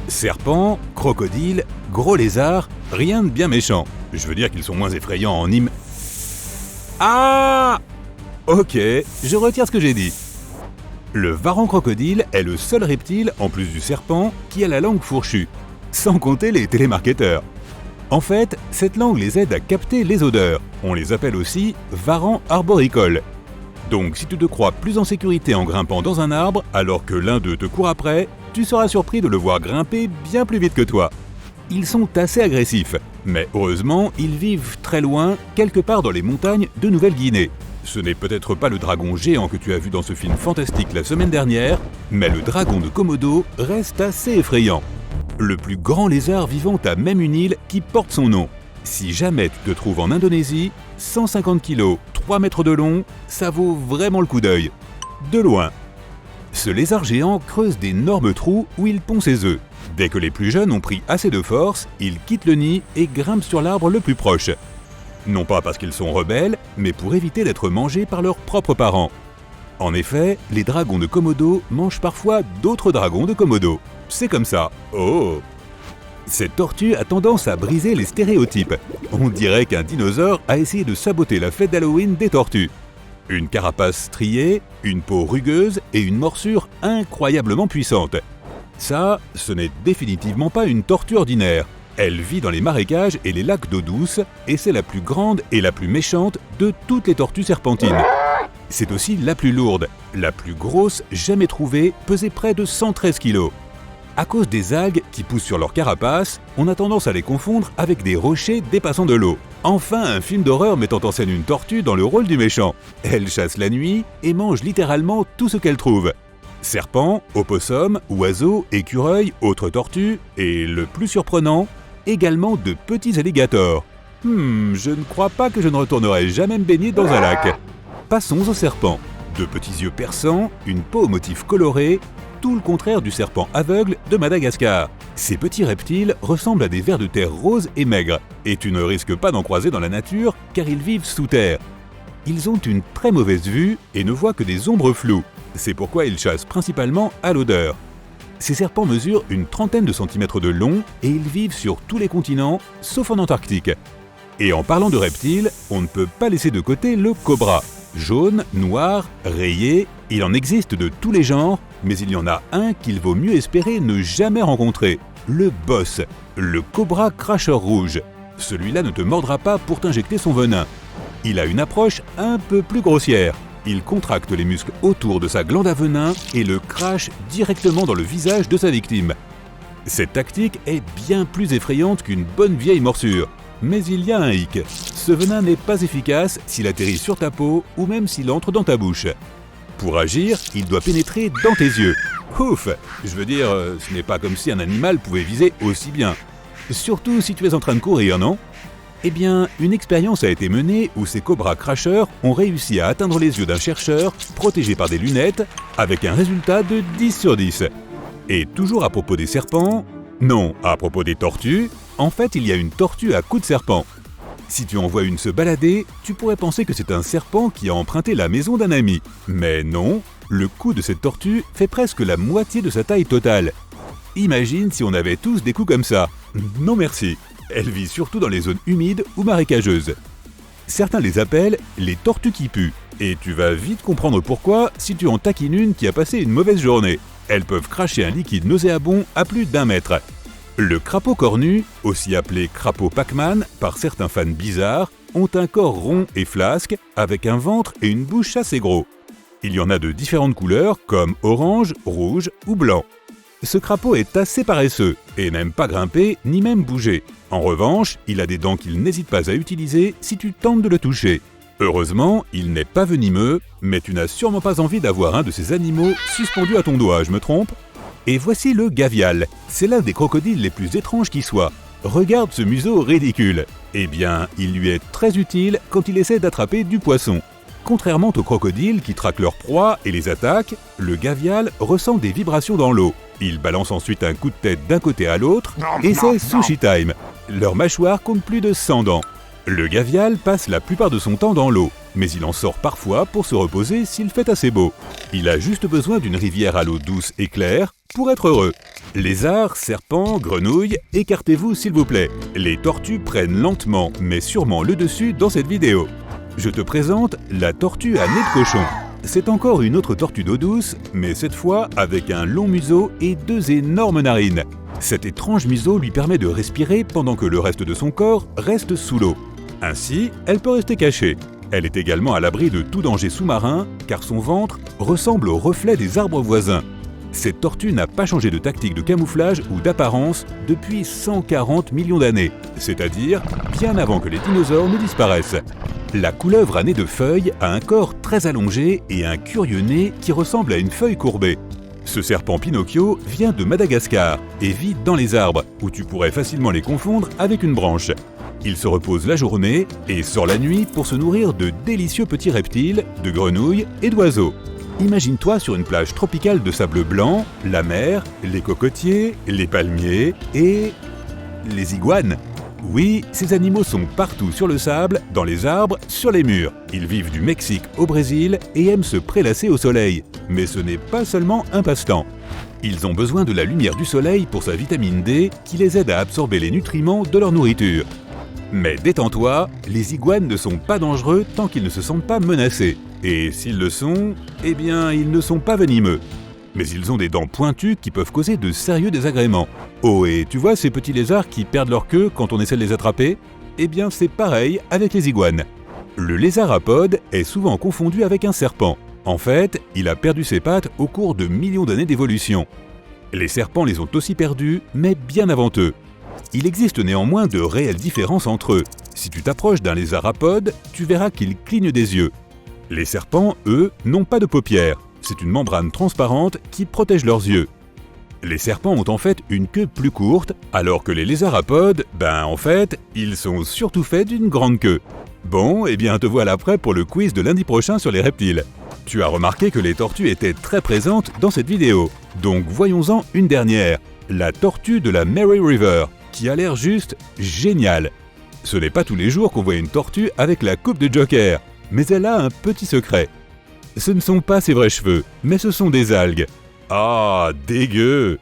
Serpents, crocodiles, gros lézards, rien de bien méchant. Je veux dire qu'ils sont moins effrayants en Ah! Ok, je retire ce que j'ai dit. Le varan crocodile est le seul reptile, en plus du serpent, qui a la langue fourchue, sans compter les télémarketeurs. En fait, cette langue les aide à capter les odeurs. On les appelle aussi varans arboricoles. Donc si tu te crois plus en sécurité en grimpant dans un arbre alors que l'un d'eux te court après, tu seras surpris de le voir grimper bien plus vite que toi. Ils sont assez agressifs, mais heureusement, ils vivent très loin, quelque part dans les montagnes de Nouvelle-Guinée. Ce n'est peut-être pas le dragon géant que tu as vu dans ce film fantastique la semaine dernière, mais le dragon de Komodo reste assez effrayant. Le plus grand lézard vivant à même une île qui porte son nom. Si jamais tu te trouves en Indonésie, 150 kg, 3 mètres de long, ça vaut vraiment le coup d'œil. De loin. Ce lézard géant creuse d'énormes trous où il pond ses œufs. Dès que les plus jeunes ont pris assez de force, ils quittent le nid et grimpent sur l'arbre le plus proche. Non pas parce qu'ils sont rebelles, mais pour éviter d'être mangés par leurs propres parents. En effet, les dragons de Komodo mangent parfois d'autres dragons de Komodo. C'est comme ça. Oh! Cette tortue a tendance à briser les stéréotypes. On dirait qu'un dinosaure a essayé de saboter la fête d'Halloween des tortues. Une carapace striée, une peau rugueuse et une morsure incroyablement puissante. Ça, ce n'est définitivement pas une tortue ordinaire. Elle vit dans les marécages et les lacs d'eau douce et c'est la plus grande et la plus méchante de toutes les tortues serpentines. C'est aussi la plus lourde, la plus grosse jamais trouvée, pesait près de 113 kg. À cause des algues qui poussent sur leur carapace, on a tendance à les confondre avec des rochers dépassant de l'eau. Enfin, un film d'horreur mettant en scène une tortue dans le rôle du méchant. Elle chasse la nuit et mange littéralement tout ce qu'elle trouve. Serpents, opossums, oiseaux, écureuils, autres tortues et, le plus surprenant, également de petits alligators. Je ne crois pas que je ne retournerai jamais me baigner dans un lac. Passons aux serpents. De petits yeux perçants, une peau au motif coloré, tout le contraire du serpent aveugle de Madagascar. Ces petits reptiles ressemblent à des vers de terre roses et maigres, et tu ne risques pas d'en croiser dans la nature car ils vivent sous terre. Ils ont une très mauvaise vue et ne voient que des ombres floues. C'est pourquoi ils chassent principalement à l'odeur. Ces serpents mesurent une trentaine de centimètres de long et ils vivent sur tous les continents, sauf en Antarctique. Et en parlant de reptiles, on ne peut pas laisser de côté le cobra. Jaune, noir, rayé, il en existe de tous les genres, mais il y en a un qu'il vaut mieux espérer ne jamais rencontrer, le boss, le cobra cracheur rouge. Celui-là ne te mordra pas pour t'injecter son venin. Il a une approche un peu plus grossière. Il contracte les muscles autour de sa glande à venin et le crache directement dans le visage de sa victime. Cette tactique est bien plus effrayante qu'une bonne vieille morsure. Mais il y a un hic. Ce venin n'est pas efficace s'il atterrit sur ta peau ou même s'il entre dans ta bouche. Pour agir, il doit pénétrer dans tes yeux. Ouf! Je veux dire, ce n'est pas comme si un animal pouvait viser aussi bien. Surtout si tu es en train de courir, non? Eh bien, une expérience a été menée où ces cobras cracheurs ont réussi à atteindre les yeux d'un chercheur protégé par des lunettes avec un résultat de 10 sur 10. Et toujours à propos des serpents, non, à propos des tortues, en fait il y a une tortue à cou de serpent. Si tu en vois une se balader, tu pourrais penser que c'est un serpent qui a emprunté la maison d'un ami. Mais non, le cou de cette tortue fait presque la moitié de sa taille totale. Imagine si on avait tous des coups comme ça. Non merci. Elle vit surtout dans les zones humides ou marécageuses. Certains les appellent les tortues qui puent. Et tu vas vite comprendre pourquoi si tu en taquines une qui a passé une mauvaise journée. Elles peuvent cracher un liquide nauséabond à plus d'1 mètre. Le crapaud cornu, aussi appelé crapaud Pac-Man par certains fans bizarres, ont un corps rond et flasque avec un ventre et une bouche assez gros. Il y en a de différentes couleurs comme orange, rouge ou blanc. Ce crapaud est assez paresseux et n'aime pas grimper ni même bouger. En revanche, il a des dents qu'il n'hésite pas à utiliser si tu tentes de le toucher. Heureusement, il n'est pas venimeux, mais tu n'as sûrement pas envie d'avoir un de ces animaux suspendu à ton doigt, je me trompe? Et voici le gavial. C'est l'un des crocodiles les plus étranges qui soient. Regarde ce museau ridicule. Eh bien, il lui est très utile quand il essaie d'attraper du poisson. Contrairement aux crocodiles qui traquent leur proie et les attaquent, le gavial ressent des vibrations dans l'eau. Il balance ensuite un coup de tête d'un côté à l'autre et c'est sushi time. Leur mâchoire compte plus de 100 dents. Le gavial passe la plupart de son temps dans l'eau, mais il en sort parfois pour se reposer s'il fait assez beau. Il a juste besoin d'une rivière à l'eau douce et claire pour être heureux. Lézards, serpents, grenouilles, écartez-vous s'il vous plaît. Les tortues prennent lentement mais sûrement le dessus dans cette vidéo. Je te présente la tortue à nez de cochon. C'est encore une autre tortue d'eau douce, mais cette fois avec un long museau et 2 énormes narines. Cet étrange museau lui permet de respirer pendant que le reste de son corps reste sous l'eau. Ainsi, elle peut rester cachée. Elle est également à l'abri de tout danger sous-marin, car son ventre ressemble au reflet des arbres voisins. Cette tortue n'a pas changé de tactique de camouflage ou d'apparence depuis 140 millions d'années, c'est-à-dire bien avant que les dinosaures ne disparaissent. La couleuvre à nez de feuille a un corps très allongé et un curieux nez qui ressemble à une feuille courbée. Ce serpent Pinocchio vient de Madagascar et vit dans les arbres, où tu pourrais facilement les confondre avec une branche. Il se repose la journée et sort la nuit pour se nourrir de délicieux petits reptiles, de grenouilles et d'oiseaux. Imagine-toi sur une plage tropicale de sable blanc, la mer, les cocotiers, les palmiers et les iguanes. Oui, ces animaux sont partout sur le sable, dans les arbres, sur les murs. Ils vivent du Mexique au Brésil et aiment se prélasser au soleil. Mais ce n'est pas seulement un passe-temps. Ils ont besoin de la lumière du soleil pour sa vitamine D qui les aide à absorber les nutriments de leur nourriture. Mais détends-toi, les iguanes ne sont pas dangereux tant qu'ils ne se sentent pas menacés. Et s'ils le sont, eh bien, ils ne sont pas venimeux. Mais ils ont des dents pointues qui peuvent causer de sérieux désagréments. Oh, et tu vois ces petits lézards qui perdent leur queue quand on essaie de les attraper? Eh bien, c'est pareil avec les iguanes. Le lézard apode est souvent confondu avec un serpent. En fait, il a perdu ses pattes au cours de millions d'années d'évolution. Les serpents les ont aussi perdus, mais bien avant eux. Il existe néanmoins de réelles différences entre eux. Si tu t'approches d'un lézard apode, tu verras qu'il cligne des yeux. Les serpents, eux, n'ont pas de paupières. C'est une membrane transparente qui protège leurs yeux. Les serpents ont en fait une queue plus courte, alors que les lézards apodes, en fait, ils sont surtout faits d'une grande queue. Bon, eh bien te voilà prêt pour le quiz de lundi prochain sur les reptiles. Tu as remarqué que les tortues étaient très présentes dans cette vidéo, donc voyons-en une dernière, la tortue de la Mary River, qui a l'air juste géniale. Ce n'est pas tous les jours qu'on voit une tortue avec la coupe de Joker, mais elle a un petit secret. Ce ne sont pas ses vrais cheveux, mais ce sont des algues. Ah, dégueu!